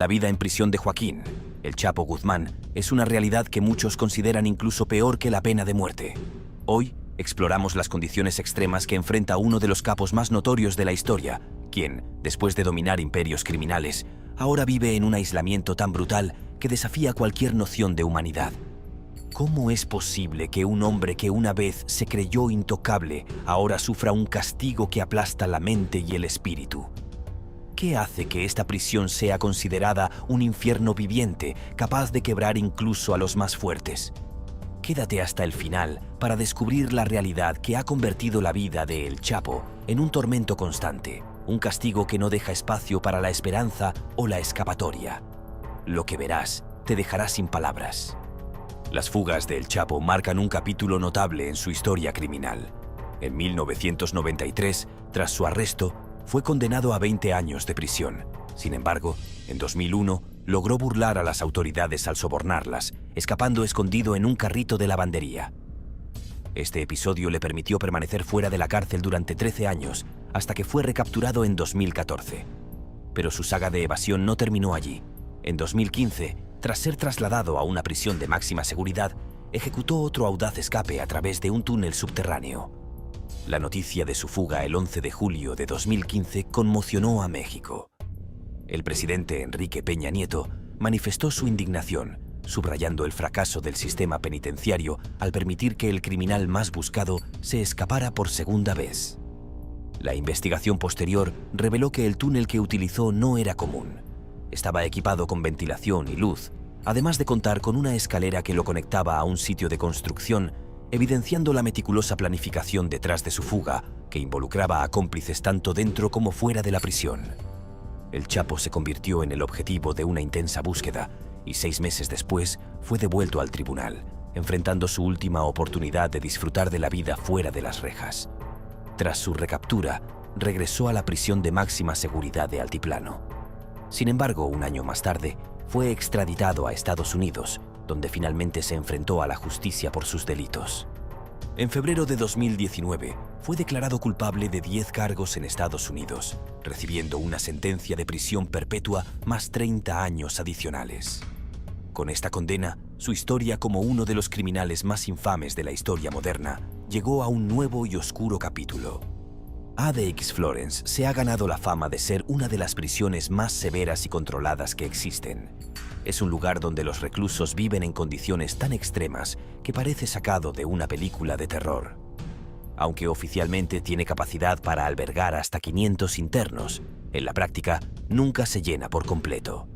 La vida en prisión de Joaquín, el Chapo Guzmán, es una realidad que muchos consideran incluso peor que la pena de muerte. Hoy exploramos las condiciones extremas que enfrenta uno de los capos más notorios de la historia, quien, después de dominar imperios criminales, ahora vive en un aislamiento tan brutal que desafía cualquier noción de humanidad. ¿Cómo es posible que un hombre que una vez se creyó intocable ahora sufra un castigo que aplasta la mente y el espíritu? ¿Qué hace que esta prisión sea considerada un infierno viviente, capaz de quebrar incluso a los más fuertes? Quédate hasta el final para descubrir la realidad que ha convertido la vida de El Chapo en un tormento constante, un castigo que no deja espacio para la esperanza o la escapatoria. Lo que verás te dejará sin palabras. Las fugas de El Chapo marcan un capítulo notable en su historia criminal. En 1993, tras su arresto, fue condenado a 20 años de prisión. Sin embargo, en 2001, logró burlar a las autoridades al sobornarlas, escapando escondido en un carrito de lavandería. Este episodio le permitió permanecer fuera de la cárcel durante 13 años, hasta que fue recapturado en 2014. Pero su saga de evasión no terminó allí. En 2015, tras ser trasladado a una prisión de máxima seguridad, ejecutó otro audaz escape a través de un túnel subterráneo. La noticia de su fuga el 11 de julio de 2015 conmocionó a México. El presidente Enrique Peña Nieto manifestó su indignación, subrayando el fracaso del sistema penitenciario al permitir que el criminal más buscado se escapara por segunda vez. La investigación posterior reveló que el túnel que utilizó no era común. Estaba equipado con ventilación y luz, además de contar con una escalera que lo conectaba a un sitio de construcción, evidenciando la meticulosa planificación detrás de su fuga, que involucraba a cómplices tanto dentro como fuera de la prisión. El Chapo se convirtió en el objetivo de una intensa búsqueda y 6 meses después fue devuelto al tribunal, enfrentando su última oportunidad de disfrutar de la vida fuera de las rejas. Tras su recaptura, regresó a la prisión de máxima seguridad de Altiplano. Sin embargo, un año más tarde, fue extraditado a Estados Unidos, donde finalmente se enfrentó a la justicia por sus delitos. En febrero de 2019, fue declarado culpable de 10 cargos en Estados Unidos, recibiendo una sentencia de prisión perpetua más 30 años adicionales. Con esta condena, su historia como uno de los criminales más infames de la historia moderna llegó a un nuevo y oscuro capítulo. ADX Florence se ha ganado la fama de ser una de las prisiones más severas y controladas que existen. Es un lugar donde los reclusos viven en condiciones tan extremas que parece sacado de una película de terror. Aunque oficialmente tiene capacidad para albergar hasta 500 internos, en la práctica nunca se llena por completo.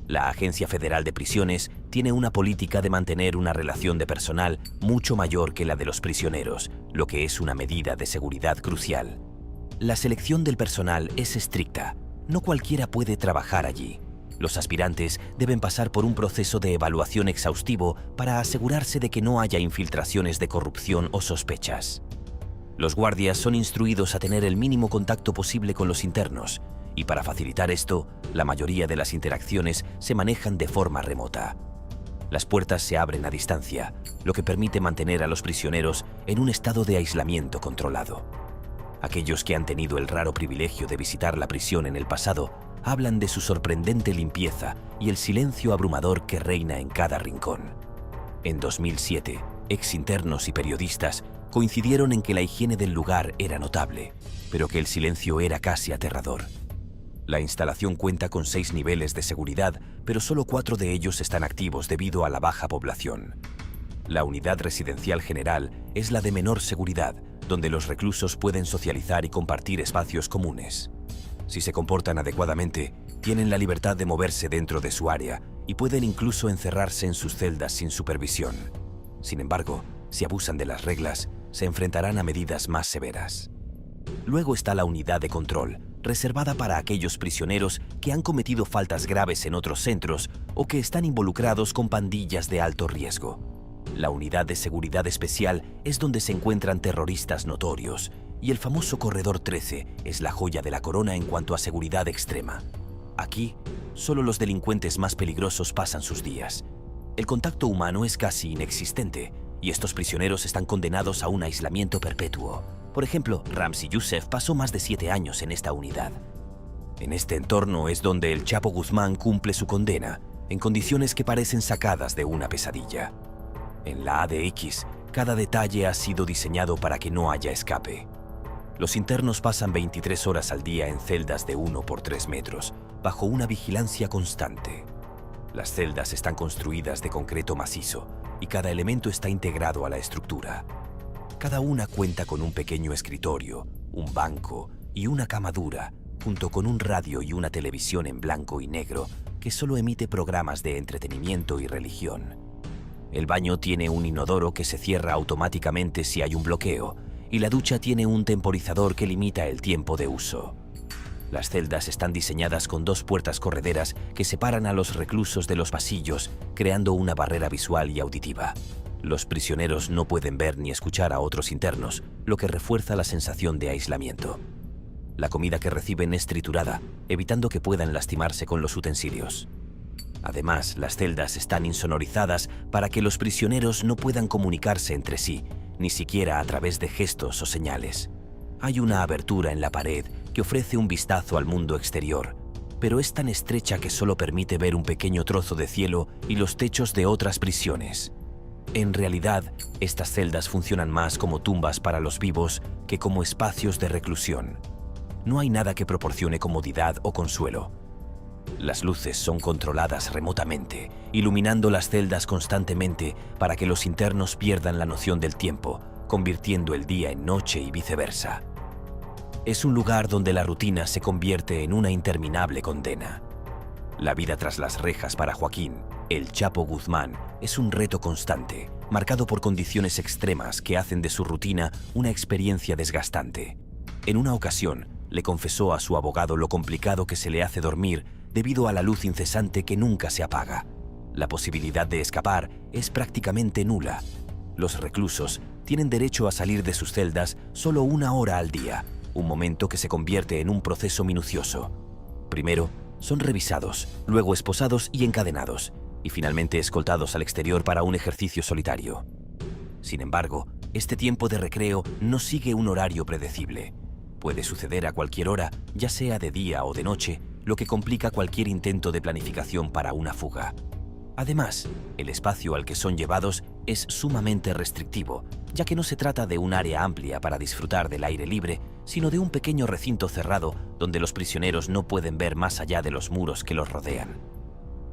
La Agencia Federal de Prisiones tiene una política de mantener una relación de personal mucho mayor que la de los prisioneros, lo que es una medida de seguridad crucial. La selección del personal es estricta. No cualquiera puede trabajar allí. Los aspirantes deben pasar por un proceso de evaluación exhaustivo para asegurarse de que no haya infiltraciones de corrupción o sospechas. Los guardias son instruidos a tener el mínimo contacto posible con los internos, y para facilitar esto, la mayoría de las interacciones se manejan de forma remota. Las puertas se abren a distancia, lo que permite mantener a los prisioneros en un estado de aislamiento controlado. Aquellos que han tenido el raro privilegio de visitar la prisión en el pasado hablan de su sorprendente limpieza y el silencio abrumador que reina en cada rincón. En 2007, exinternos y periodistas coincidieron en que la higiene del lugar era notable, pero que el silencio era casi aterrador. La instalación cuenta con 6 niveles de seguridad, pero solo 4 de ellos están activos debido a la baja población. La unidad residencial general es la de menor seguridad, donde los reclusos pueden socializar y compartir espacios comunes. Si se comportan adecuadamente, tienen la libertad de moverse dentro de su área y pueden incluso encerrarse en sus celdas sin supervisión. Sin embargo, si abusan de las reglas, se enfrentarán a medidas más severas. Luego está la unidad de control, reservada para aquellos prisioneros que han cometido faltas graves en otros centros o que están involucrados con pandillas de alto riesgo. La unidad de seguridad especial es donde se encuentran terroristas notorios, y el famoso Corredor 13 es la joya de la corona en cuanto a seguridad extrema. Aquí, solo los delincuentes más peligrosos pasan sus días. El contacto humano es casi inexistente, y estos prisioneros están condenados a un aislamiento perpetuo. Por ejemplo, Ramzi Youssef pasó más de 7 años en esta unidad. En este entorno es donde el Chapo Guzmán cumple su condena, en condiciones que parecen sacadas de una pesadilla. En la ADX, cada detalle ha sido diseñado para que no haya escape. Los internos pasan 23 horas al día en celdas de 1 por 3 metros, bajo una vigilancia constante. Las celdas están construidas de concreto macizo y cada elemento está integrado a la estructura. Cada una cuenta con un pequeño escritorio, un banco y una cama dura, junto con un radio y una televisión en blanco y negro que solo emite programas de entretenimiento y religión. El baño tiene un inodoro que se cierra automáticamente si hay un bloqueo, y la ducha tiene un temporizador que limita el tiempo de uso. Las celdas están diseñadas con 2 puertas correderas que separan a los reclusos de los pasillos, creando una barrera visual y auditiva. Los prisioneros no pueden ver ni escuchar a otros internos, lo que refuerza la sensación de aislamiento. La comida que reciben es triturada, evitando que puedan lastimarse con los utensilios. Además, las celdas están insonorizadas para que los prisioneros no puedan comunicarse entre sí, ni siquiera a través de gestos o señales. Hay una abertura en la pared que ofrece un vistazo al mundo exterior, pero es tan estrecha que solo permite ver un pequeño trozo de cielo y los techos de otras prisiones. En realidad, estas celdas funcionan más como tumbas para los vivos que como espacios de reclusión. No hay nada que proporcione comodidad o consuelo. Las luces son controladas remotamente, iluminando las celdas constantemente para que los internos pierdan la noción del tiempo, convirtiendo el día en noche y viceversa. Es un lugar donde la rutina se convierte en una interminable condena. La vida tras las rejas para Joaquín, el Chapo Guzmán, es un reto constante, marcado por condiciones extremas que hacen de su rutina una experiencia desgastante. En una ocasión, le confesó a su abogado lo complicado que se le hace dormir debido a la luz incesante que nunca se apaga. La posibilidad de escapar es prácticamente nula. Los reclusos tienen derecho a salir de sus celdas solo 1 hora al día, un momento que se convierte en un proceso minucioso. Primero, son revisados, luego esposados y encadenados, y finalmente escoltados al exterior para un ejercicio solitario. Sin embargo, este tiempo de recreo no sigue un horario predecible. Puede suceder a cualquier hora, ya sea de día o de noche, lo que complica cualquier intento de planificación para una fuga. Además, el espacio al que son llevados es sumamente restrictivo, ya que no se trata de un área amplia para disfrutar del aire libre, sino de un pequeño recinto cerrado donde los prisioneros no pueden ver más allá de los muros que los rodean.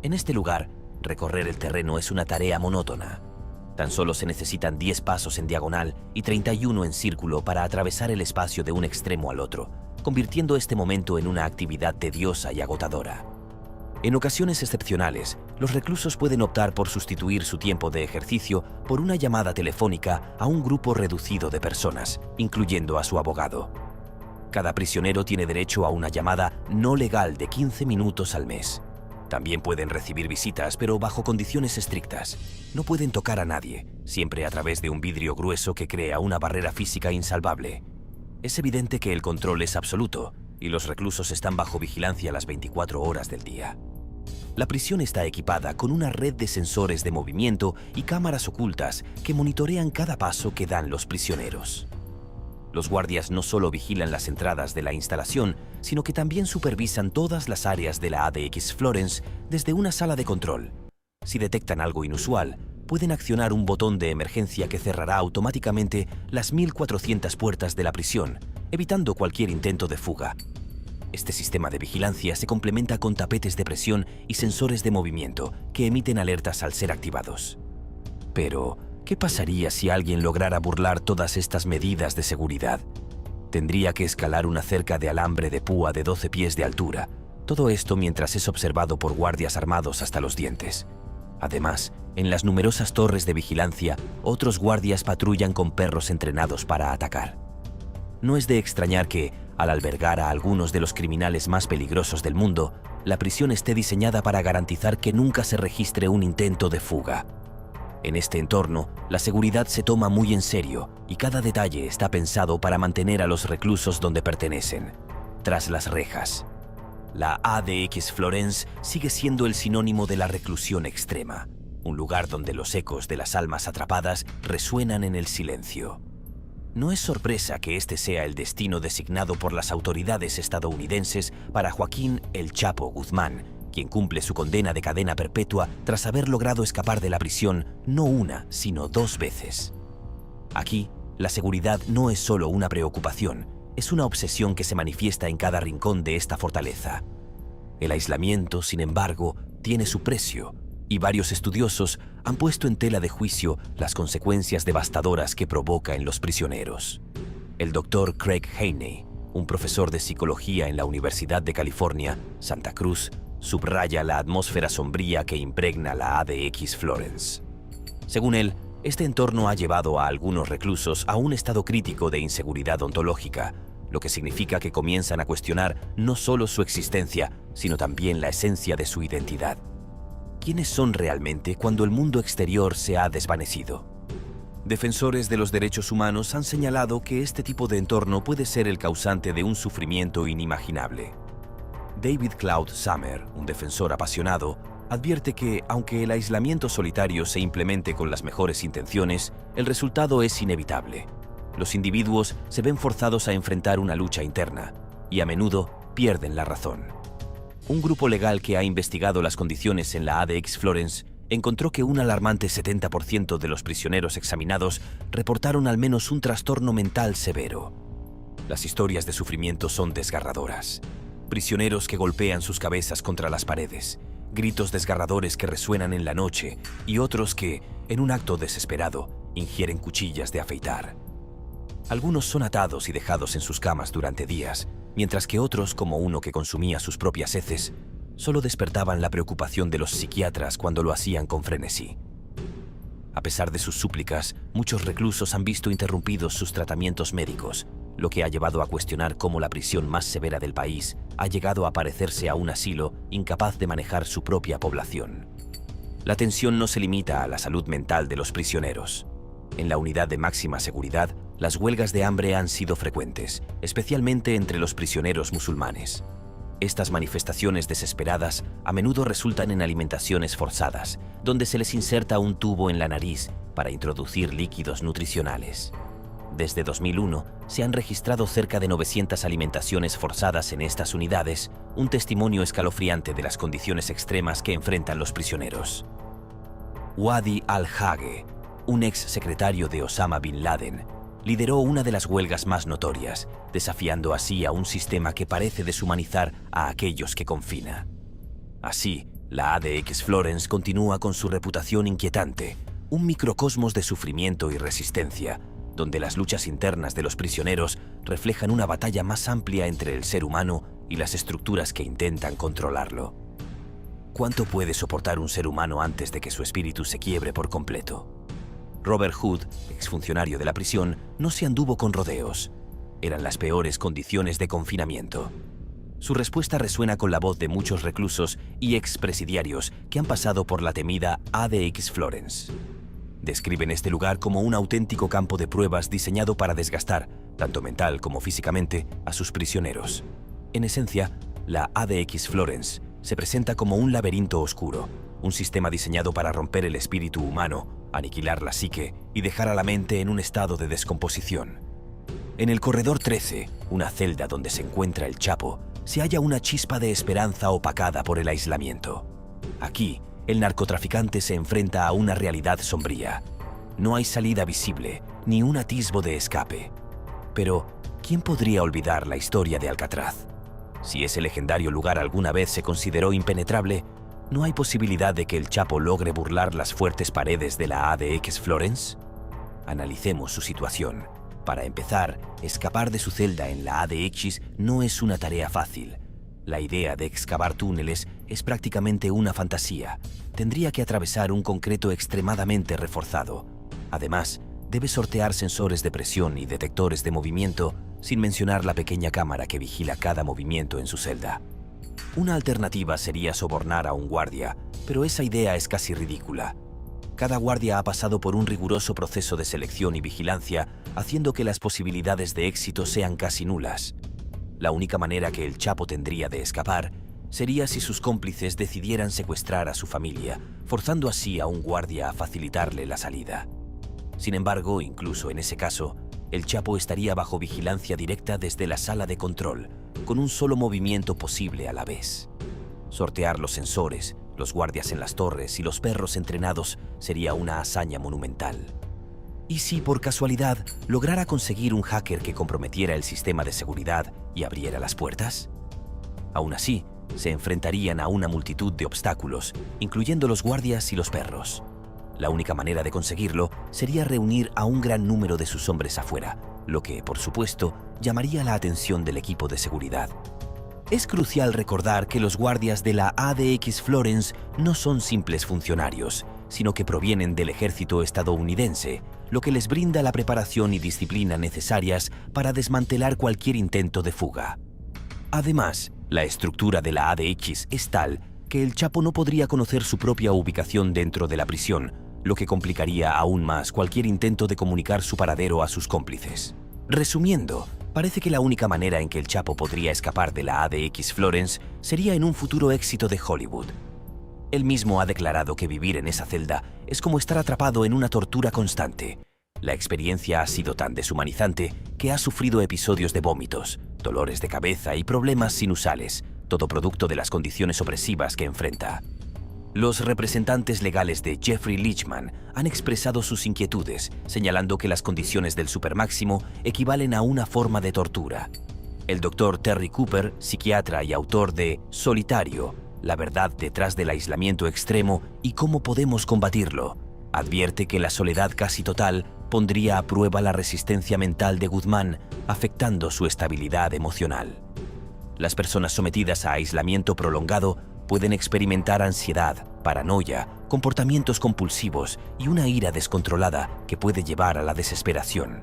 En este lugar, recorrer el terreno es una tarea monótona. Tan solo se necesitan 10 pasos en diagonal y 31 en círculo para atravesar el espacio de un extremo al otro, convirtiendo este momento en una actividad tediosa y agotadora. En ocasiones excepcionales, los reclusos pueden optar por sustituir su tiempo de ejercicio por una llamada telefónica a un grupo reducido de personas, incluyendo a su abogado. Cada prisionero tiene derecho a una llamada no legal de 15 minutos al mes. También pueden recibir visitas, pero bajo condiciones estrictas. No pueden tocar a nadie, siempre a través de un vidrio grueso que crea una barrera física insalvable. Es evidente que el control es absoluto y los reclusos están bajo vigilancia las 24 horas del día. La prisión está equipada con una red de sensores de movimiento y cámaras ocultas que monitorean cada paso que dan los prisioneros. Los guardias no solo vigilan las entradas de la instalación, sino que también supervisan todas las áreas de la ADX Florence desde una sala de control. Si detectan algo inusual, pueden accionar un botón de emergencia que cerrará automáticamente las 1400 puertas de la prisión, evitando cualquier intento de fuga. Este sistema de vigilancia se complementa con tapetes de presión y sensores de movimiento que emiten alertas al ser activados. Pero, ¿qué pasaría si alguien lograra burlar todas estas medidas de seguridad? Tendría que escalar una cerca de alambre de púa de 12 pies de altura. Todo esto mientras es observado por guardias armados hasta los dientes. Además, en las numerosas torres de vigilancia, otros guardias patrullan con perros entrenados para atacar. No es de extrañar que, al albergar a algunos de los criminales más peligrosos del mundo, la prisión esté diseñada para garantizar que nunca se registre un intento de fuga. En este entorno, la seguridad se toma muy en serio y cada detalle está pensado para mantener a los reclusos donde pertenecen, tras las rejas. La ADX Florence sigue siendo el sinónimo de la reclusión extrema, un lugar donde los ecos de las almas atrapadas resuenan en el silencio. No es sorpresa que este sea el destino designado por las autoridades estadounidenses para Joaquín El Chapo Guzmán, quien cumple su condena de cadena perpetua tras haber logrado escapar de la prisión no una, sino 2 veces. Aquí, la seguridad no es solo una preocupación, es una obsesión que se manifiesta en cada rincón de esta fortaleza. El aislamiento, sin embargo, tiene su precio, y varios estudiosos han puesto en tela de juicio las consecuencias devastadoras que provoca en los prisioneros. El doctor Craig Haney, un profesor de psicología en la Universidad de California, Santa Cruz, subraya la atmósfera sombría que impregna la ADX Florence. Según él, este entorno ha llevado a algunos reclusos a un estado crítico de inseguridad ontológica, lo que significa que comienzan a cuestionar no solo su existencia, sino también la esencia de su identidad. ¿Quiénes son realmente cuando el mundo exterior se ha desvanecido? Defensores de los derechos humanos han señalado que este tipo de entorno puede ser el causante de un sufrimiento inimaginable. David Cloud Summer, un defensor apasionado, advierte que, aunque el aislamiento solitario se implemente con las mejores intenciones, el resultado es inevitable. Los individuos se ven forzados a enfrentar una lucha interna y a menudo pierden la razón. Un grupo legal que ha investigado las condiciones en la ADX Florence encontró que un alarmante 70% de los prisioneros examinados reportaron al menos un trastorno mental severo. Las historias de sufrimiento son desgarradoras. Prisioneros que golpean sus cabezas contra las paredes, gritos desgarradores que resuenan en la noche y otros que, en un acto desesperado, ingieren cuchillas de afeitar. Algunos son atados y dejados en sus camas durante días, mientras que otros, como uno que consumía sus propias heces, solo despertaban la preocupación de los psiquiatras cuando lo hacían con frenesí. A pesar de sus súplicas, muchos reclusos han visto interrumpidos sus tratamientos médicos, lo que ha llevado a cuestionar cómo la prisión más severa del país ha llegado a parecerse a un asilo incapaz de manejar su propia población. La tensión no se limita a la salud mental de los prisioneros. En la unidad de máxima seguridad, las huelgas de hambre han sido frecuentes, especialmente entre los prisioneros musulmanes. Estas manifestaciones desesperadas a menudo resultan en alimentaciones forzadas, donde se les inserta un tubo en la nariz para introducir líquidos nutricionales. Desde 2001 se han registrado cerca de 900 alimentaciones forzadas en estas unidades, un testimonio escalofriante de las condiciones extremas que enfrentan los prisioneros. Wadi al-Hage, un ex secretario de Osama Bin Laden, lideró una de las huelgas más notorias, desafiando así a un sistema que parece deshumanizar a aquellos que confina. Así, la ADX Florence continúa con su reputación inquietante, un microcosmos de sufrimiento y resistencia, donde las luchas internas de los prisioneros reflejan una batalla más amplia entre el ser humano y las estructuras que intentan controlarlo. ¿Cuánto puede soportar un ser humano antes de que su espíritu se quiebre por completo? Robert Hood, exfuncionario de la prisión, no se anduvo con rodeos. Eran las peores condiciones de confinamiento. Su respuesta resuena con la voz de muchos reclusos y expresidiarios que han pasado por la temida ADX Florence. Describen este lugar como un auténtico campo de pruebas diseñado para desgastar, tanto mental como físicamente, a sus prisioneros. En esencia, la ADX Florence se presenta como un laberinto oscuro, un sistema diseñado para romper el espíritu humano, aniquilar la psique y dejar a la mente en un estado de descomposición. En el corredor 13, una celda donde se encuentra el Chapo, se halla una chispa de esperanza opacada por el aislamiento. Aquí, el narcotraficante se enfrenta a una realidad sombría. No hay salida visible, ni un atisbo de escape. Pero, ¿quién podría olvidar la historia de Alcatraz? Si ese legendario lugar alguna vez se consideró impenetrable, ¿no hay posibilidad de que el Chapo logre burlar las fuertes paredes de la ADX Florence? Analicemos su situación. Para empezar, escapar de su celda en la ADX no es una tarea fácil. La idea de excavar túneles es prácticamente una fantasía. Tendría que atravesar un concreto extremadamente reforzado. Además, debe sortear sensores de presión y detectores de movimiento, sin mencionar la pequeña cámara que vigila cada movimiento en su celda. Una alternativa sería sobornar a un guardia, pero esa idea es casi ridícula. Cada guardia ha pasado por un riguroso proceso de selección y vigilancia, haciendo que las posibilidades de éxito sean casi nulas. La única manera que el Chapo tendría de escapar sería si sus cómplices decidieran secuestrar a su familia, forzando así a un guardia a facilitarle la salida. Sin embargo, incluso en ese caso, el Chapo estaría bajo vigilancia directa desde la sala de control, con un solo movimiento posible a la vez. Sortear los sensores, los guardias en las torres y los perros entrenados sería una hazaña monumental. ¿Y si por casualidad lograra conseguir un hacker que comprometiera el sistema de seguridad y abriera las puertas? Aún así, se enfrentarían a una multitud de obstáculos, incluyendo los guardias y los perros. La única manera de conseguirlo sería reunir a un gran número de sus hombres afuera, lo que, por supuesto, llamaría la atención del equipo de seguridad. Es crucial recordar que los guardias de la ADX Florence no son simples funcionarios, sino que provienen del ejército estadounidense, lo que les brinda la preparación y disciplina necesarias para desmantelar cualquier intento de fuga. Además, la estructura de la ADX es tal que el Chapo no podría conocer su propia ubicación dentro de la prisión, lo que complicaría aún más cualquier intento de comunicar su paradero a sus cómplices. Resumiendo, parece que la única manera en que el Chapo podría escapar de la ADX Florence sería en un futuro éxito de Hollywood. Él mismo ha declarado que vivir en esa celda es como estar atrapado en una tortura constante. La experiencia ha sido tan deshumanizante que ha sufrido episodios de vómitos, dolores de cabeza y problemas sinusales, todo producto de las condiciones opresivas que enfrenta. Los representantes legales de Jeffrey Leachman han expresado sus inquietudes, señalando que las condiciones del supermáximo equivalen a una forma de tortura. El Dr. Terry Cooper, psiquiatra y autor de Solitario, la verdad detrás del aislamiento extremo y cómo podemos combatirlo, advierte que la soledad casi total pondría a prueba la resistencia mental de Guzmán, afectando su estabilidad emocional. Las personas sometidas a aislamiento prolongado pueden experimentar ansiedad, paranoia, comportamientos compulsivos y una ira descontrolada que puede llevar a la desesperación.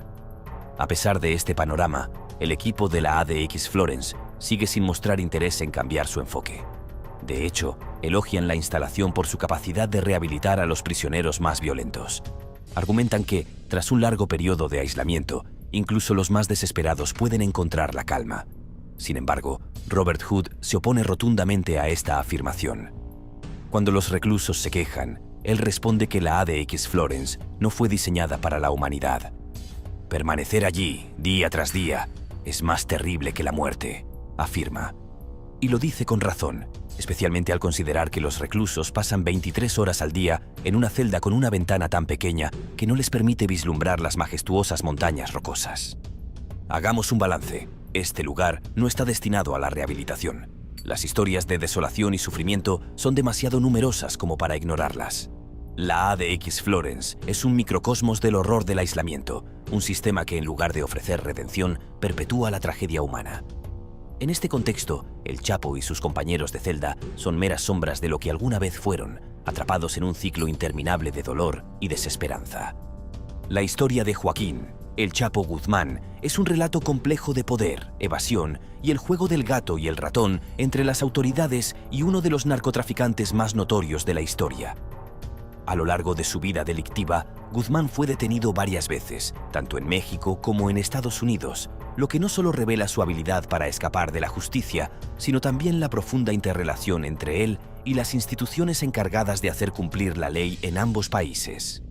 A pesar de este panorama, el equipo de la ADX Florence sigue sin mostrar interés en cambiar su enfoque. De hecho, elogian la instalación por su capacidad de rehabilitar a los prisioneros más violentos. Argumentan que, tras un largo periodo de aislamiento, incluso los más desesperados pueden encontrar la calma. Sin embargo, Robert Hood se opone rotundamente a esta afirmación. Cuando los reclusos se quejan, él responde que la ADX Florence no fue diseñada para la humanidad. Permanecer allí, día tras día, es más terrible que la muerte, afirma. Y lo dice con razón, especialmente al considerar que los reclusos pasan 23 horas al día en una celda con una ventana tan pequeña que no les permite vislumbrar las majestuosas montañas rocosas. Hagamos un balance. Este lugar no está destinado a la rehabilitación. Las historias de desolación y sufrimiento son demasiado numerosas como para ignorarlas. La ADX Florence es un microcosmos del horror del aislamiento, un sistema que en lugar de ofrecer redención, perpetúa la tragedia humana. En este contexto, el Chapo y sus compañeros de celda son meras sombras de lo que alguna vez fueron, atrapados en un ciclo interminable de dolor y desesperanza. La historia de Joaquín, el Chapo Guzmán, es un relato complejo de poder, evasión y el juego del gato y el ratón entre las autoridades y uno de los narcotraficantes más notorios de la historia. A lo largo de su vida delictiva, Guzmán fue detenido varias veces, tanto en México como en Estados Unidos, lo que no solo revela su habilidad para escapar de la justicia, sino también la profunda interrelación entre él y las instituciones encargadas de hacer cumplir la ley en ambos países.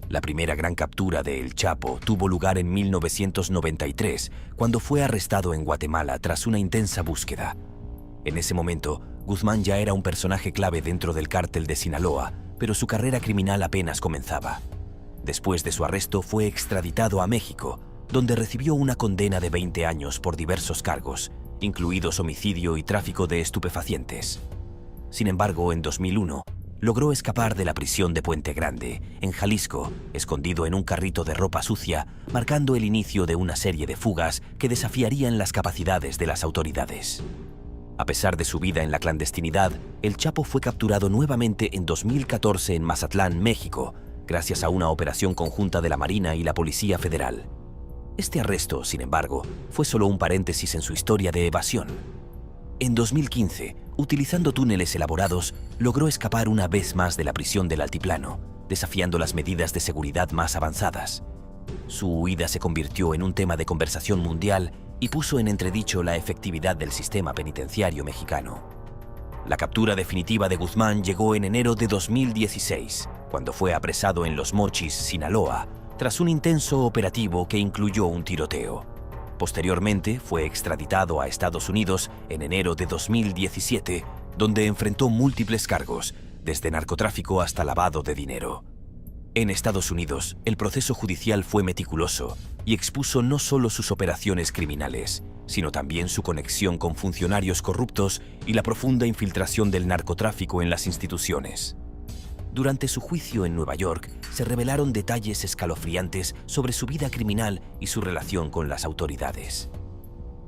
La primera gran captura de El Chapo tuvo lugar en 1993, cuando fue arrestado en Guatemala tras una intensa búsqueda. En ese momento, Guzmán ya era un personaje clave dentro del cártel de Sinaloa, pero su carrera criminal apenas comenzaba. Después de su arresto fue extraditado a México, donde recibió una condena de 20 años por diversos cargos, incluidos homicidio y tráfico de estupefacientes. Sin embargo, en 2001, logró escapar de la prisión de Puente Grande, en Jalisco, escondido en un carrito de ropa sucia, marcando el inicio de una serie de fugas que desafiarían las capacidades de las autoridades. A pesar de su vida en la clandestinidad, el Chapo fue capturado nuevamente en 2014 en Mazatlán, México, gracias a una operación conjunta de la Marina y la Policía Federal. Este arresto, sin embargo, fue solo un paréntesis en su historia de evasión. En 2015, utilizando túneles elaborados, logró escapar una vez más de la prisión del Altiplano, desafiando las medidas de seguridad más avanzadas. Su huida se convirtió en un tema de conversación mundial y puso en entredicho la efectividad del sistema penitenciario mexicano. La captura definitiva de Guzmán llegó en enero de 2016, cuando fue apresado en Los Mochis, Sinaloa, tras un intenso operativo que incluyó un tiroteo. Posteriormente, fue extraditado a Estados Unidos en enero de 2017, donde enfrentó múltiples cargos, desde narcotráfico hasta lavado de dinero. En Estados Unidos, el proceso judicial fue meticuloso y expuso no solo sus operaciones criminales, sino también su conexión con funcionarios corruptos y la profunda infiltración del narcotráfico en las instituciones. Durante su juicio en Nueva York, se revelaron detalles escalofriantes sobre su vida criminal y su relación con las autoridades.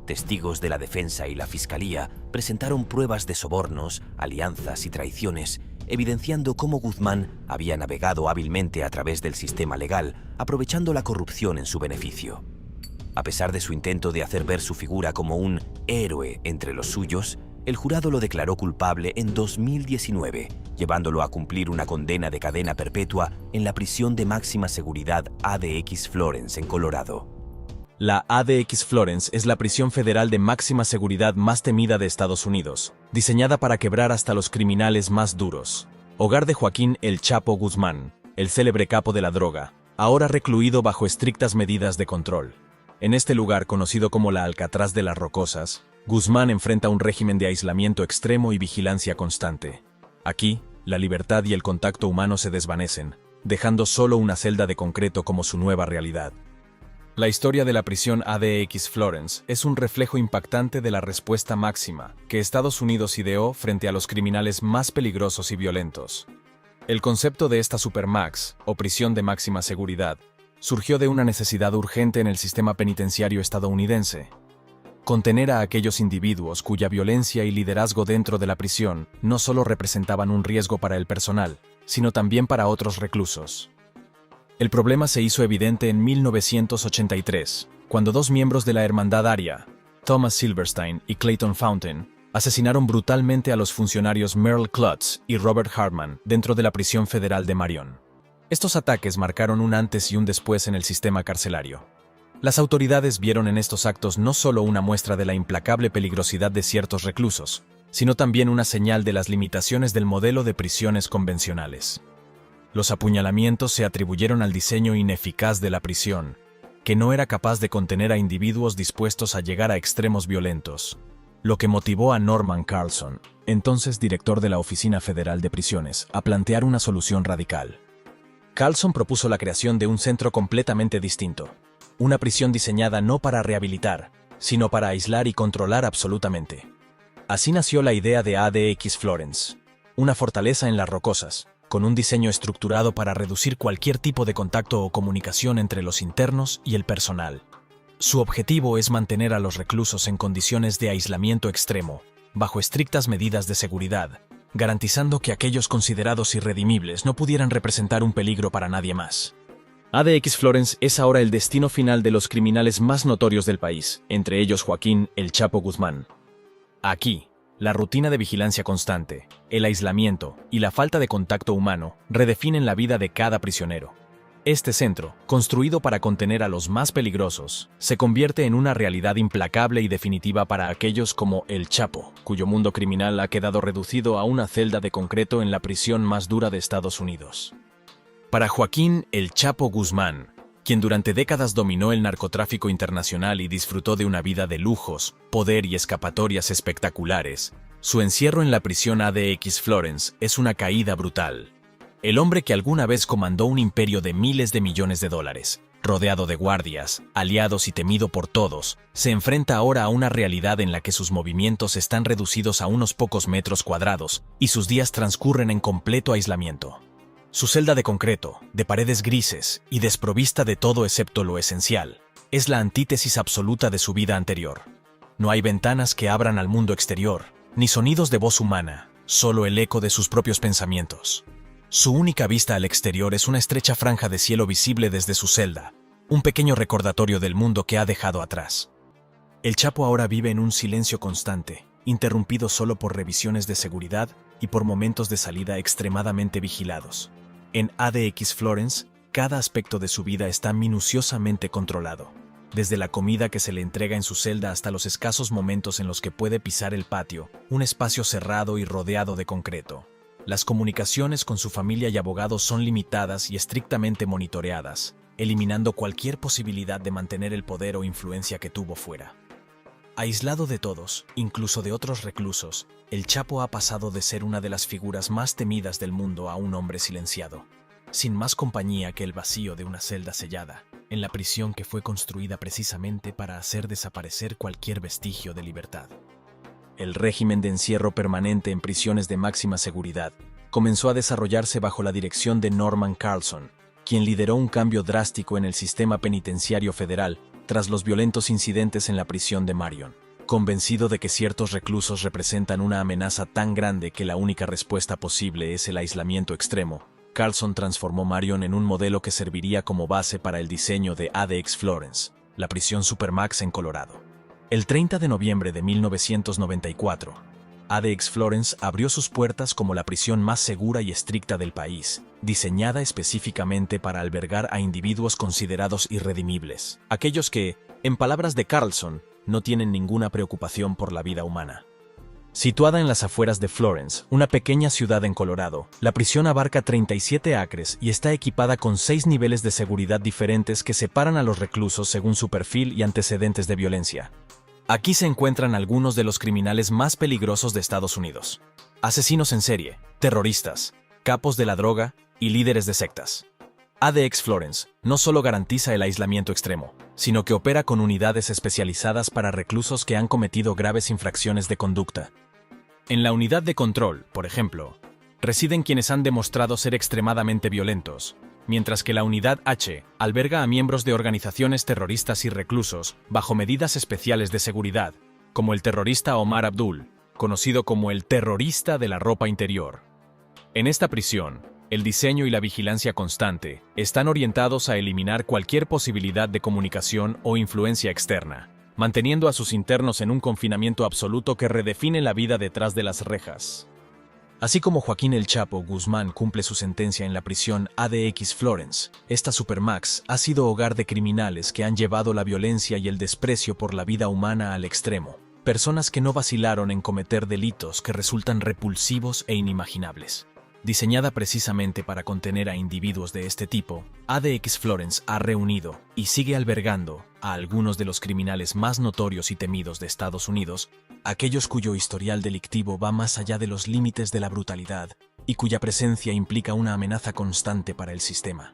Testigos de la defensa y la fiscalía presentaron pruebas de sobornos, alianzas y traiciones, evidenciando cómo Guzmán había navegado hábilmente a través del sistema legal, aprovechando la corrupción en su beneficio. A pesar de su intento de hacer ver su figura como un héroe entre los suyos, el jurado lo declaró culpable en 2019, llevándolo a cumplir una condena de cadena perpetua en la prisión de máxima seguridad ADX Florence en Colorado. La ADX Florence es la prisión federal de máxima seguridad más temida de Estados Unidos, diseñada para quebrar hasta los criminales más duros. Hogar de Joaquín El Chapo Guzmán, el célebre capo de la droga, ahora recluido bajo estrictas medidas de control. En este lugar, conocido como la Alcatraz de las Rocosas, Guzmán enfrenta un régimen de aislamiento extremo y vigilancia constante. Aquí, la libertad y el contacto humano se desvanecen, dejando solo una celda de concreto como su nueva realidad. La historia de la prisión ADX Florence es un reflejo impactante de la respuesta máxima que Estados Unidos ideó frente a los criminales más peligrosos y violentos. El concepto de esta supermax, o prisión de máxima seguridad, surgió de una necesidad urgente en el sistema penitenciario estadounidense: contener a aquellos individuos cuya violencia y liderazgo dentro de la prisión no solo representaban un riesgo para el personal, sino también para otros reclusos. El problema se hizo evidente en 1983, cuando dos miembros de la Hermandad Aria, Thomas Silverstein y Clayton Fountain, asesinaron brutalmente a los funcionarios Merle Klutz y Robert Hartman dentro de la prisión federal de Marion. Estos ataques marcaron un antes y un después en el sistema carcelario. Las autoridades vieron en estos actos no solo una muestra de la implacable peligrosidad de ciertos reclusos, sino también una señal de las limitaciones del modelo de prisiones convencionales. Los apuñalamientos se atribuyeron al diseño ineficaz de la prisión, que no era capaz de contener a individuos dispuestos a llegar a extremos violentos, lo que motivó a Norman Carlson, entonces director de la Oficina Federal de Prisiones, a plantear una solución radical. Carlson propuso la creación de un centro completamente distinto, una prisión diseñada no para rehabilitar, sino para aislar y controlar absolutamente. Así nació la idea de ADX Florence, una fortaleza en las rocosas, con un diseño estructurado para reducir cualquier tipo de contacto o comunicación entre los internos y el personal. Su objetivo es mantener a los reclusos en condiciones de aislamiento extremo, bajo estrictas medidas de seguridad, garantizando que aquellos considerados irredimibles no pudieran representar un peligro para nadie más. ADX Florence es ahora el destino final de los criminales más notorios del país, entre ellos Joaquín El Chapo Guzmán. Aquí, la rutina de vigilancia constante, el aislamiento y la falta de contacto humano redefinen la vida de cada prisionero. Este centro, construido para contener a los más peligrosos, se convierte en una realidad implacable y definitiva para aquellos como El Chapo, cuyo mundo criminal ha quedado reducido a una celda de concreto en la prisión más dura de Estados Unidos. Para Joaquín El Chapo Guzmán, quien durante décadas dominó el narcotráfico internacional y disfrutó de una vida de lujos, poder y escapatorias espectaculares, su encierro en la prisión ADX Florence es una caída brutal. El hombre que alguna vez comandó un imperio de miles de millones de dólares, rodeado de guardias, aliados y temido por todos, se enfrenta ahora a una realidad en la que sus movimientos están reducidos a unos pocos metros cuadrados y sus días transcurren en completo aislamiento. Su celda de concreto, de paredes grises y desprovista de todo excepto lo esencial, es la antítesis absoluta de su vida anterior. No hay ventanas que abran al mundo exterior, ni sonidos de voz humana, solo el eco de sus propios pensamientos. Su única vista al exterior es una estrecha franja de cielo visible desde su celda, un pequeño recordatorio del mundo que ha dejado atrás. El Chapo ahora vive en un silencio constante, interrumpido solo por revisiones de seguridad y por momentos de salida extremadamente vigilados. En ADX Florence, cada aspecto de su vida está minuciosamente controlado, desde la comida que se le entrega en su celda hasta los escasos momentos en los que puede pisar el patio, un espacio cerrado y rodeado de concreto. Las comunicaciones con su familia y abogados son limitadas y estrictamente monitoreadas, eliminando cualquier posibilidad de mantener el poder o influencia que tuvo fuera. Aislado de todos, incluso de otros reclusos, el Chapo ha pasado de ser una de las figuras más temidas del mundo a un hombre silenciado, sin más compañía que el vacío de una celda sellada, en la prisión que fue construida precisamente para hacer desaparecer cualquier vestigio de libertad. El régimen de encierro permanente en prisiones de máxima seguridad comenzó a desarrollarse bajo la dirección de Norman Carlson, quien lideró un cambio drástico en el sistema penitenciario federal tras los violentos incidentes en la prisión de Marion. Convencido de que ciertos reclusos representan una amenaza tan grande que la única respuesta posible es el aislamiento extremo, Carlson transformó Marion en un modelo que serviría como base para el diseño de ADX Florence, la prisión Supermax en Colorado. El 30 de noviembre de 1994, ADX Florence abrió sus puertas como la prisión más segura y estricta del país, diseñada específicamente para albergar a individuos considerados irredimibles, aquellos que, en palabras de Carlson, no tienen ninguna preocupación por la vida humana. Situada en las afueras de Florence, una pequeña ciudad en Colorado, la prisión abarca 37 acres y está equipada con 6 niveles de seguridad diferentes que separan a los reclusos según su perfil y antecedentes de violencia. Aquí se encuentran algunos de los criminales más peligrosos de Estados Unidos: asesinos en serie, terroristas, capos de la droga y líderes de sectas. ADX Florence no solo garantiza el aislamiento extremo, sino que opera con unidades especializadas para reclusos que han cometido graves infracciones de conducta. En la unidad de control, por ejemplo, residen quienes han demostrado ser extremadamente violentos, mientras que la Unidad H alberga a miembros de organizaciones terroristas y reclusos bajo medidas especiales de seguridad, como el terrorista Omar Abdul, conocido como el terrorista de la ropa interior. En esta prisión, el diseño y la vigilancia constante están orientados a eliminar cualquier posibilidad de comunicación o influencia externa, manteniendo a sus internos en un confinamiento absoluto que redefine la vida detrás de las rejas. Así como Joaquín El Chapo Guzmán cumple su sentencia en la prisión ADX Florence, esta Supermax ha sido hogar de criminales que han llevado la violencia y el desprecio por la vida humana al extremo. Personas que no vacilaron en cometer delitos que resultan repulsivos e inimaginables. Diseñada precisamente para contener a individuos de este tipo, ADX Florence ha reunido y sigue albergando a algunos de los criminales más notorios y temidos de Estados Unidos, aquellos cuyo historial delictivo va más allá de los límites de la brutalidad y cuya presencia implica una amenaza constante para el sistema.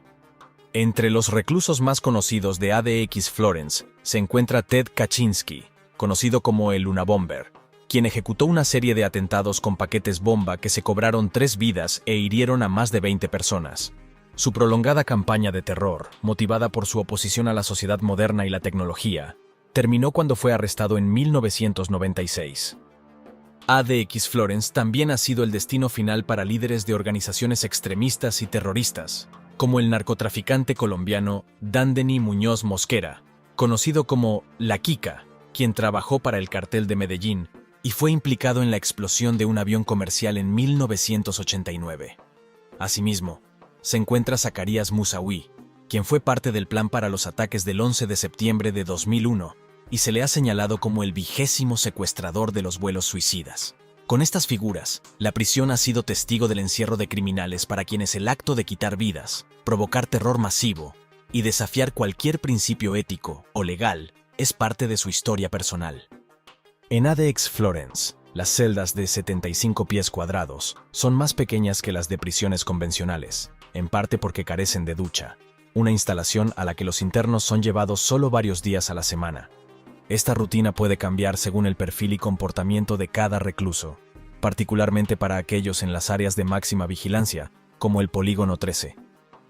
Entre los reclusos más conocidos de ADX Florence se encuentra Ted Kaczynski, conocido como el Unabomber, quien ejecutó una serie de atentados con paquetes bomba que se cobraron 3 vidas e hirieron a más de 20 personas. Su prolongada campaña de terror, motivada por su oposición a la sociedad moderna y la tecnología, terminó cuando fue arrestado en 1996. ADX Florence también ha sido el destino final para líderes de organizaciones extremistas y terroristas, como el narcotraficante colombiano Dandeny Muñoz Mosquera, conocido como La Kika, quien trabajó para el cartel de Medellín y fue implicado en la explosión de un avión comercial en 1989. Asimismo, se encuentra Zacarías Moussaoui, quien fue parte del plan para los ataques del 11 de septiembre de 2001 y se le ha señalado como el 20º secuestrador de los vuelos suicidas. Con estas figuras, la prisión ha sido testigo del encierro de criminales para quienes el acto de quitar vidas, provocar terror masivo y desafiar cualquier principio ético o legal es parte de su historia personal. En ADX Florence, las celdas de 75 pies cuadrados son más pequeñas que las de prisiones convencionales, en parte porque carecen de ducha, una instalación a la que los internos son llevados solo varios días a la semana. Esta rutina puede cambiar según el perfil y comportamiento de cada recluso, particularmente para aquellos en las áreas de máxima vigilancia, como el Polígono 13.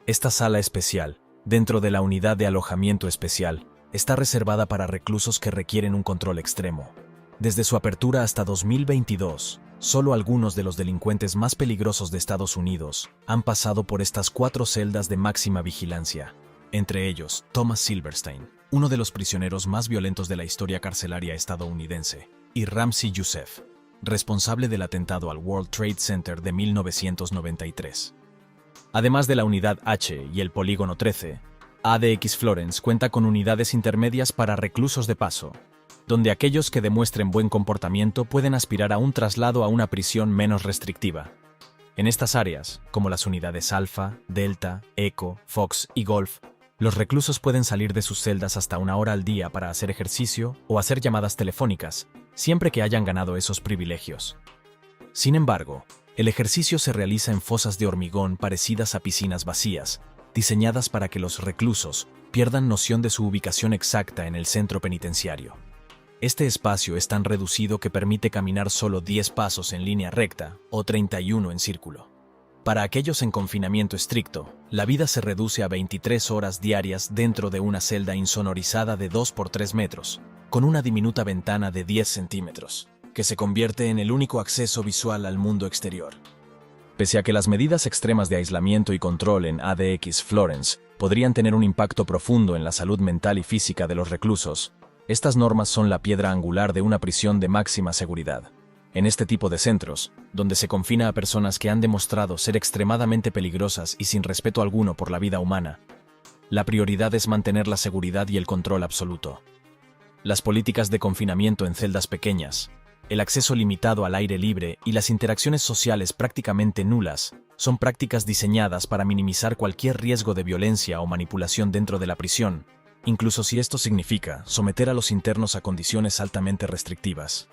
Esta sala especial, dentro de la unidad de alojamiento especial, está reservada para reclusos que requieren un control extremo. Desde su apertura hasta 2022, solo algunos de los delincuentes más peligrosos de Estados Unidos han pasado por estas 4 celdas de máxima vigilancia, entre ellos Thomas Silverstein, uno de los prisioneros más violentos de la historia carcelaria estadounidense, y Ramzi Youssef, responsable del atentado al World Trade Center de 1993. Además de la Unidad H y el Polígono 13, ADX Florence cuenta con unidades intermedias para reclusos de paso, donde aquellos que demuestren buen comportamiento pueden aspirar a un traslado a una prisión menos restrictiva. En estas áreas, como las unidades Alpha, Delta, Echo, Fox y Golf, Los reclusos pueden salir de sus celdas hasta 1 hora al día para hacer ejercicio o hacer llamadas telefónicas, siempre que hayan ganado esos privilegios. Sin embargo, el ejercicio se realiza en fosas de hormigón parecidas a piscinas vacías, diseñadas para que los reclusos pierdan noción de su ubicación exacta en el centro penitenciario. Este espacio es tan reducido que permite caminar solo 10 pasos en línea recta o 31 en círculo. Para aquellos en confinamiento estricto, la vida se reduce a 23 horas diarias dentro de una celda insonorizada de 2 por 3 metros, con una diminuta ventana de 10 centímetros, que se convierte en el único acceso visual al mundo exterior. Pese a que las medidas extremas de aislamiento y control en ADX Florence podrían tener un impacto profundo en la salud mental y física de los reclusos, estas normas son la piedra angular de una prisión de máxima seguridad. En este tipo de centros, donde se confina a personas que han demostrado ser extremadamente peligrosas y sin respeto alguno por la vida humana, la prioridad es mantener la seguridad y el control absoluto. Las políticas de confinamiento en celdas pequeñas, el acceso limitado al aire libre y las interacciones sociales prácticamente nulas son prácticas diseñadas para minimizar cualquier riesgo de violencia o manipulación dentro de la prisión, incluso si esto significa someter a los internos a condiciones altamente restrictivas.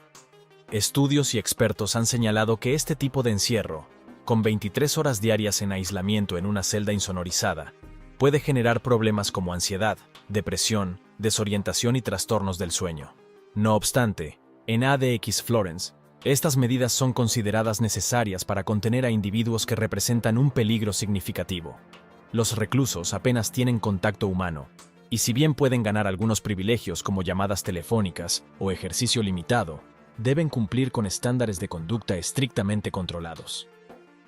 Estudios y expertos han señalado que este tipo de encierro, con 23 horas diarias en aislamiento en una celda insonorizada, puede generar problemas como ansiedad, depresión, desorientación y trastornos del sueño. No obstante, en ADX Florence, estas medidas son consideradas necesarias para contener a individuos que representan un peligro significativo. Los reclusos apenas tienen contacto humano, y si bien pueden ganar algunos privilegios como llamadas telefónicas o ejercicio limitado, deben cumplir con estándares de conducta estrictamente controlados.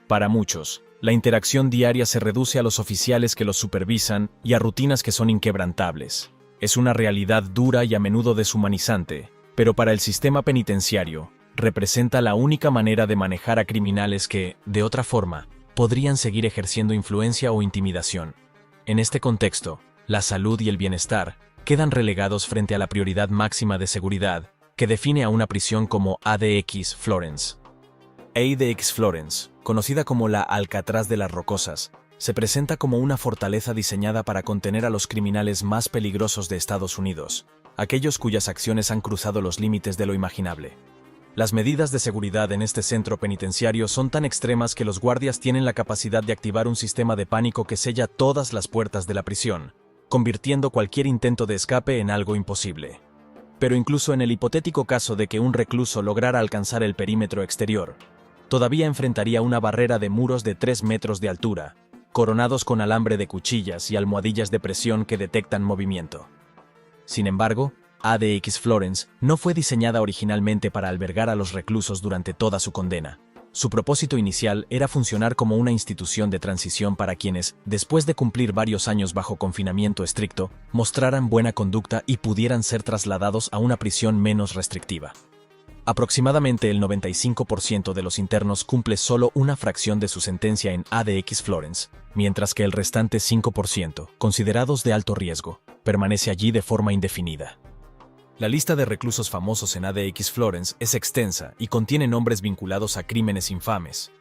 Para muchos, la interacción diaria se reduce a los oficiales que los supervisan y a rutinas que son inquebrantables. Es una realidad dura y a menudo deshumanizante, pero para el sistema penitenciario, representa la única manera de manejar a criminales que, de otra forma, podrían seguir ejerciendo influencia o intimidación. En este contexto, la salud y el bienestar quedan relegados frente a la prioridad máxima de seguridad que define a una prisión como ADX Florence. ADX Florence, conocida como la Alcatraz de las Rocosas, se presenta como una fortaleza diseñada para contener a los criminales más peligrosos de Estados Unidos, aquellos cuyas acciones han cruzado los límites de lo imaginable. Las medidas de seguridad en este centro penitenciario son tan extremas que los guardias tienen la capacidad de activar un sistema de pánico que sella todas las puertas de la prisión, convirtiendo cualquier intento de escape en algo imposible. Pero incluso en el hipotético caso de que un recluso lograra alcanzar el perímetro exterior, todavía enfrentaría una barrera de muros de 3 metros de altura, coronados con alambre de cuchillas y almohadillas de presión que detectan movimiento. Sin embargo, ADX Florence no fue diseñada originalmente para albergar a los reclusos durante toda su condena. Su propósito inicial era funcionar como una institución de transición para quienes, después de cumplir varios años bajo confinamiento estricto, mostraran buena conducta y pudieran ser trasladados a una prisión menos restrictiva. Aproximadamente el 95% de los internos cumple solo una fracción de su sentencia en ADX Florence, mientras que el restante 5%, considerados de alto riesgo, permanece allí de forma indefinida. La lista de reclusos famosos en ADX Florence es extensa y contiene nombres vinculados a crímenes infames.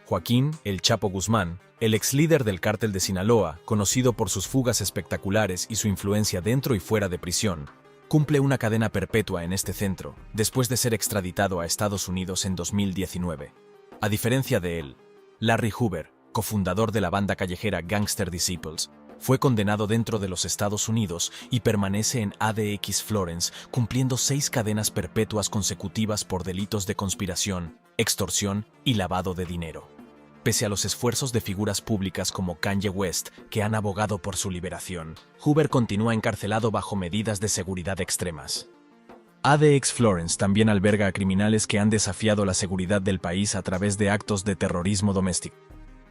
Joaquín El Chapo Guzmán, el ex líder del cártel de Sinaloa, conocido por sus fugas espectaculares y su influencia dentro y fuera de prisión, cumple una cadena perpetua en este centro, después de ser extraditado a Estados Unidos en 2019. A diferencia de él, Larry Hoover, cofundador de la banda callejera Gangster Disciples, fue condenado dentro de los Estados Unidos y permanece en ADX Florence cumpliendo 6 cadenas perpetuas consecutivas por delitos de conspiración, extorsión y lavado de dinero. Pese a los esfuerzos de figuras públicas como Kanye West, que han abogado por su liberación, Hoover continúa encarcelado bajo medidas de seguridad extremas. ADX Florence también alberga a criminales que han desafiado la seguridad del país a través de actos de terrorismo doméstico.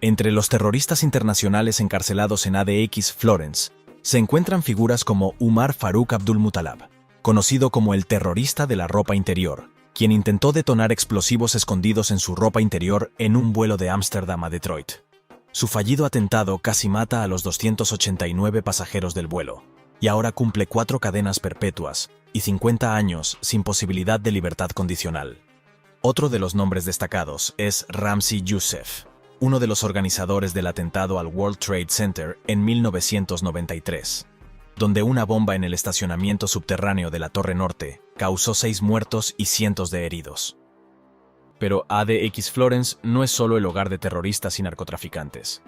Entre los terroristas internacionales encarcelados en ADX Florence, se encuentran figuras como Umar Farouk Abdulmutallab, conocido como el terrorista de la ropa interior, quien intentó detonar explosivos escondidos en su ropa interior en un vuelo de Ámsterdam a Detroit. Su fallido atentado casi mata a los 289 pasajeros del vuelo, y ahora cumple 4 cadenas perpetuas y 50 años sin posibilidad de libertad condicional. Otro de los nombres destacados es Ramzi Youssef, uno de los organizadores del atentado al World Trade Center en 1993, donde una bomba en el estacionamiento subterráneo de la Torre Norte causó 6 muertos y cientos de heridos. Pero ADX Florence no es solo el hogar de terroristas y narcotraficantes.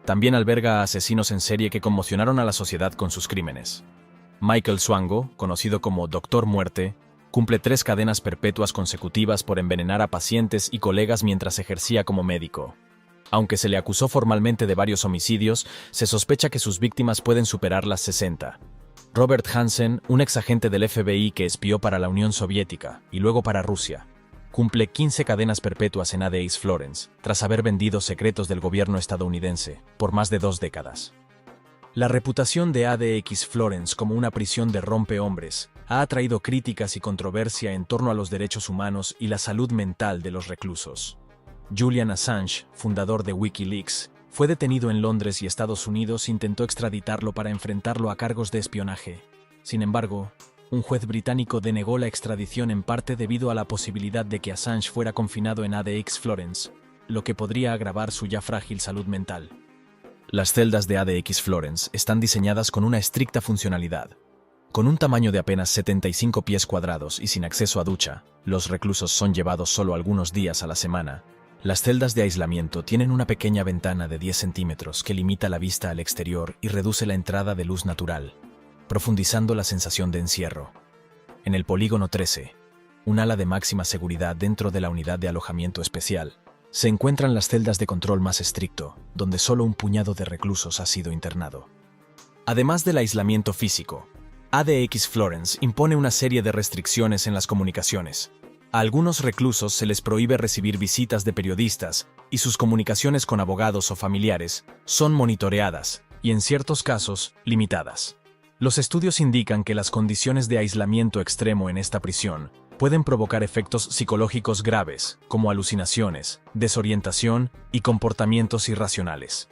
También alberga a asesinos en serie que conmocionaron a la sociedad con sus crímenes. Michael Swango, conocido como Doctor Muerte, cumple 3 cadenas perpetuas consecutivas por envenenar a pacientes y colegas mientras ejercía como médico. Aunque se le acusó formalmente de varios homicidios, se sospecha que sus víctimas pueden superar las 60. Robert Hansen, un exagente del FBI que espió para la Unión Soviética y luego para Rusia, cumple 15 cadenas perpetuas en ADX Florence, tras haber vendido secretos del gobierno estadounidense por más de 2 décadas. La reputación de ADX Florence como una prisión de rompehombres ha atraído críticas y controversia en torno a los derechos humanos y la salud mental de los reclusos. Julian Assange, fundador de WikiLeaks, fue detenido en Londres y Estados Unidos e intentó extraditarlo para enfrentarlo a cargos de espionaje. Sin embargo, un juez británico denegó la extradición en parte debido a la posibilidad de que Assange fuera confinado en ADX Florence, lo que podría agravar su ya frágil salud mental. Las celdas de ADX Florence están diseñadas con una estricta funcionalidad. Con un tamaño de apenas 75 pies cuadrados y sin acceso a ducha, los reclusos son llevados solo algunos días a la semana. Las celdas de aislamiento tienen una pequeña ventana de 10 centímetros que limita la vista al exterior y reduce la entrada de luz natural, profundizando la sensación de encierro. En el Polígono 13, un ala de máxima seguridad dentro de la unidad de alojamiento especial, se encuentran las celdas de control más estricto, donde solo un puñado de reclusos ha sido internado. Además del aislamiento físico, ADX Florence impone una serie de restricciones en las comunicaciones. A algunos reclusos se les prohíbe recibir visitas de periodistas y sus comunicaciones con abogados o familiares son monitoreadas y, en ciertos casos, limitadas. Los estudios indican que las condiciones de aislamiento extremo en esta prisión pueden provocar efectos psicológicos graves, como alucinaciones, desorientación y comportamientos irracionales.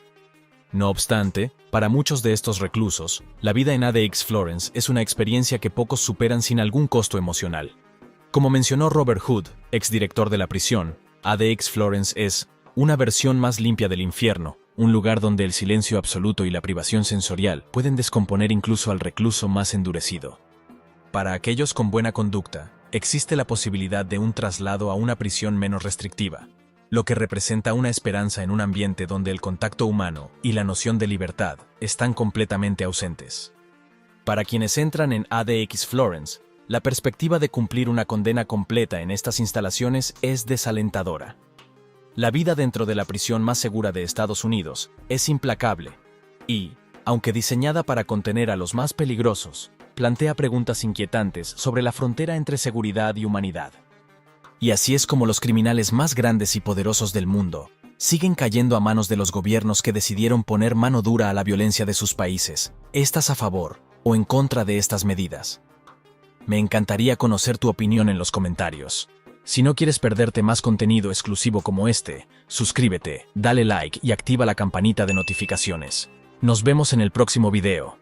No obstante, para muchos de estos reclusos, la vida en ADX Florence es una experiencia que pocos superan sin algún costo emocional. Como mencionó Robert Hood, exdirector de la prisión, ADX Florence es una versión más limpia del infierno, un lugar donde el silencio absoluto y la privación sensorial pueden descomponer incluso al recluso más endurecido. Para aquellos con buena conducta, existe la posibilidad de un traslado a una prisión menos restrictiva, lo que representa una esperanza en un ambiente donde el contacto humano y la noción de libertad están completamente ausentes. Para quienes entran en ADX Florence, la perspectiva de cumplir una condena completa en estas instalaciones es desalentadora. La vida dentro de la prisión más segura de Estados Unidos es implacable y, aunque diseñada para contener a los más peligrosos, plantea preguntas inquietantes sobre la frontera entre seguridad y humanidad. Y así es como los criminales más grandes y poderosos del mundo siguen cayendo a manos de los gobiernos que decidieron poner mano dura a la violencia de sus países. ¿Estás a favor o en contra de estas medidas? Me encantaría conocer tu opinión en los comentarios. Si no quieres perderte más contenido exclusivo como este, suscríbete, dale like y activa la campanita de notificaciones. Nos vemos en el próximo video.